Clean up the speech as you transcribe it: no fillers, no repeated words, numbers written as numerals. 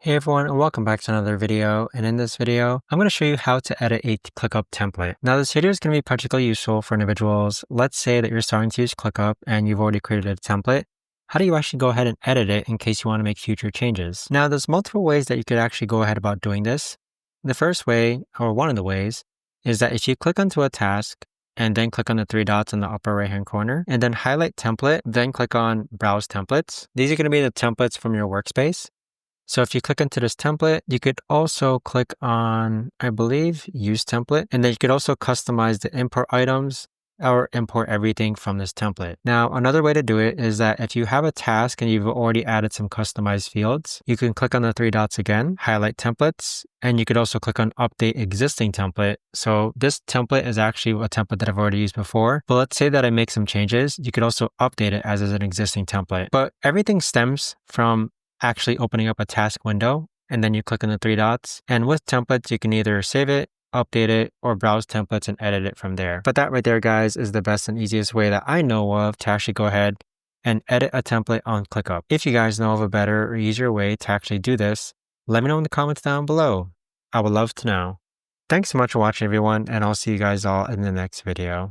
Hey everyone, and welcome back to another video. And in this video, I'm going to show you how to edit a ClickUp template. Now, this video is going to be particularly useful for individuals. Let's say that you're starting to use ClickUp and you've already created a template. How do you actually go ahead and edit it in case you want to make future changes? Now, there's multiple ways that you could actually go ahead about doing this. The first way, or one of the ways, is that if you click onto a task and then click on the three dots in the upper right hand corner and then highlight template, then click on browse templates. These are going to be the templates from your workspace. So if you click into this template, you could also click on, I believe, use template, and then you could also customize the import items or import everything from this template. Now, another way to do it is that if you have a task and you've already added some customized fields, you can click on the three dots again, highlight templates, and you could also click on update existing template. So this template is actually a template that I've already used before, but let's say that I make some changes. You could also update it as an existing template, but everything stems from actually opening up a task window, and then you click on the three dots. And with templates, you can either save it, update it, or browse templates and edit it from there. But that right there, guys, is the best and easiest way that I know of to actually go ahead and edit a template on ClickUp. If you guys know of a better or easier way to actually do this, let me know in the comments down below. I would love to know. Thanks so much for watching, everyone, and I'll see you guys all in the next video.